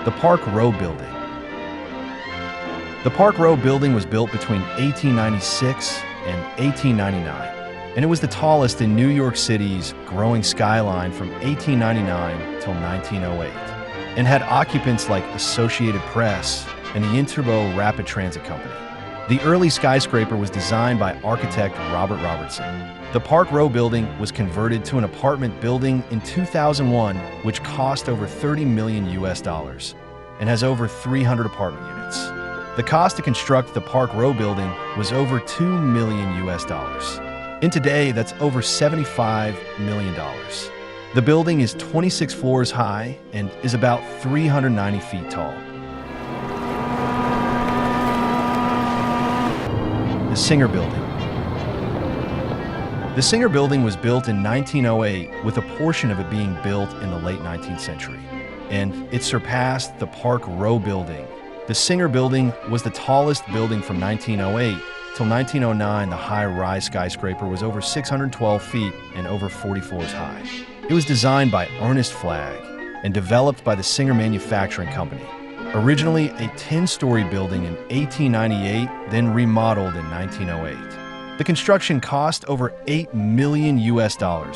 The Park Row Building. The Park Row Building was built between 1896 and 1899, and it was the tallest in New York City's growing skyline from 1899 till 1908, and had occupants like Associated Press and the Interbo Rapid Transit Company. The early skyscraper was designed by architect Robert Robertson. The Park Row Building was converted to an apartment building in 2001, which cost over $30 million and has over 300 apartment units. The cost to construct the Park Row Building was over $2 million. And today, that's over $75 million. The building is 26 floors high and is about 390 feet tall. The Singer Building. The Singer Building was built in 1908, with a portion of it being built in the late 19th century, and it surpassed the Park Row Building. The Singer Building was the tallest building from 1908 till 1909. The high-rise skyscraper was over 612 feet and over 40 floors high. It was designed by Ernest Flagg and developed by the Singer Manufacturing Company. Originally a 10-story building in 1898, then remodeled in 1908. The construction cost over $8 million,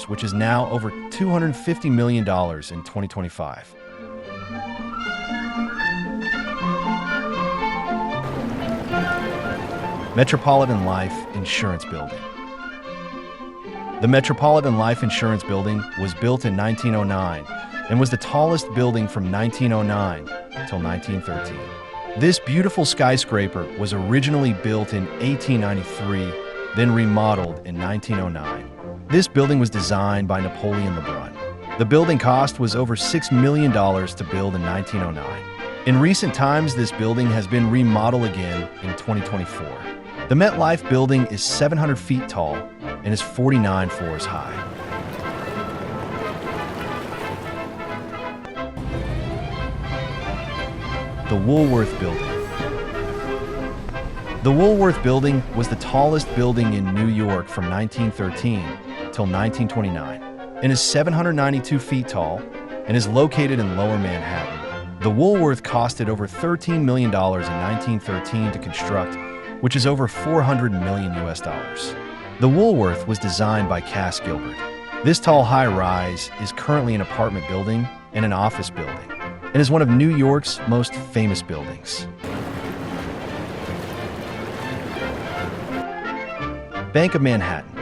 which is now over $250 million in 2025. Metropolitan Life Insurance Building. The Metropolitan Life Insurance Building was built in 1909 and was the tallest building from 1909 till 1913. This beautiful skyscraper was originally built in 1893, then remodeled in 1909. This building was designed by Napoleon Lebrun. The building cost was over $6 million to build in 1909. In recent times, this building has been remodeled again in 2024. The MetLife building is 700 feet tall and is 49 floors high. The Woolworth Building. The Woolworth Building was the tallest building in New York from 1913 till 1929 and is 792 feet tall and is located in Lower Manhattan. The Woolworth costed over $13 million in 1913 to construct, which is over $400 million. The Woolworth was designed by Cass Gilbert. This tall high-rise is currently an apartment building and an office building, and is one of New York's most famous buildings. Bank of Manhattan.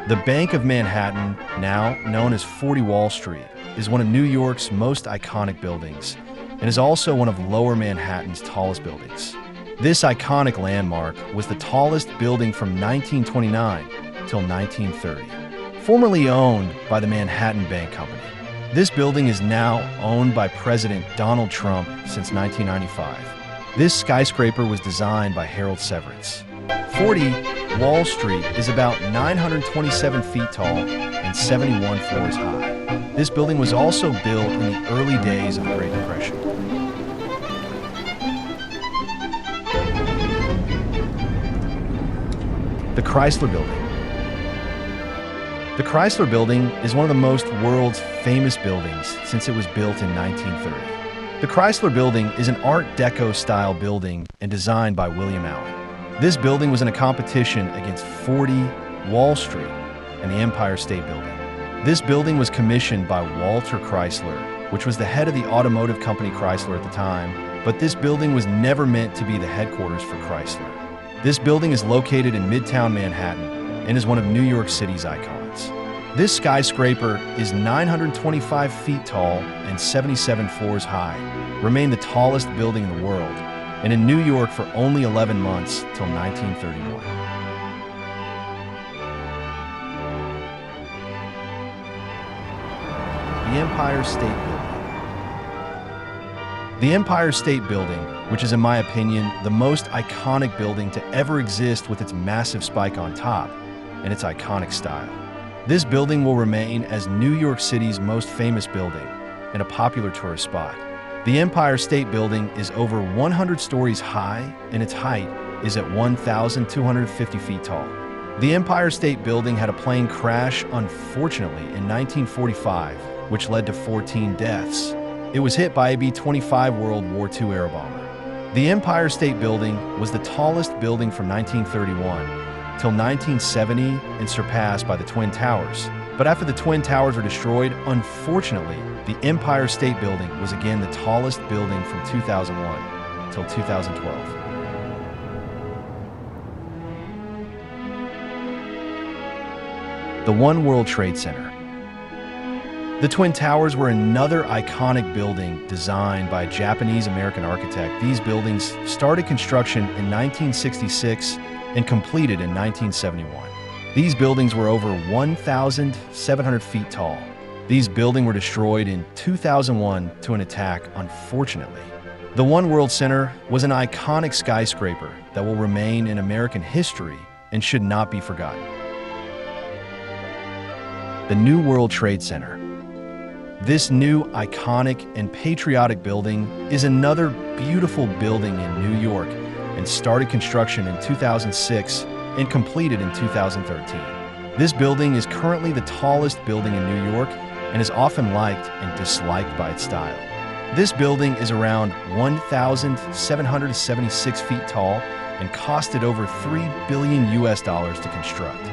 The Bank of Manhattan, now known as 40 Wall Street, is one of New York's most iconic buildings and is also one of Lower Manhattan's tallest buildings. This iconic landmark was the tallest building from 1929 till 1930, formerly owned by the Manhattan Bank Company. This building is now owned by President Donald Trump since 1995. This skyscraper was designed by Harold Severance. 40 Wall Street is about 927 feet tall and 71 floors high. This building was also built in the early days of the Great Depression. The Chrysler Building. The Chrysler Building is one of the most world's famous buildings since it was built in 1930. The Chrysler Building is an Art Deco style building and designed by William Allen. This building was in a competition against 40 Wall Street and the Empire State Building. This building was commissioned by Walter Chrysler, which was the head of the automotive company Chrysler at the time, but this building was never meant to be the headquarters for Chrysler. This building is located in Midtown Manhattan and is one of New York City's icons. This skyscraper is 925 feet tall and 77 floors high, remained the tallest building in the world, and in New York for only 11 months till 1931. The Empire State Building. The Empire State Building, which is in my opinion the most iconic building to ever exist with its massive spike on top and its iconic style. This building will remain as New York City's most famous building and a popular tourist spot. The Empire State Building is over 100 stories high, and its height is at 1,250 feet tall. The Empire State Building had a plane crash, unfortunately, in 1945, which led to 14 deaths, It was hit by a B-25 World War II air bomber. The Empire State Building was the tallest building from 1931 till 1970 and surpassed by the Twin Towers. But after the Twin Towers were destroyed, unfortunately, the Empire State Building was again the tallest building from 2001 till 2012. The One World Trade Center. The Twin Towers were another iconic building designed by a Japanese-American architect. These buildings started construction in 1966 and completed in 1971. These buildings were over 1,700 feet tall. These buildings were destroyed in 2001 to an attack, unfortunately. The One World Center was an iconic skyscraper that will remain in American history and should not be forgotten. The New World Trade Center. This new, iconic, and patriotic building is another beautiful building in New York and started construction in 2006 and completed in 2013. This building is currently the tallest building in New York and is often liked and disliked by its style. This building is around 1,776 feet tall and costed over $3 billion to construct.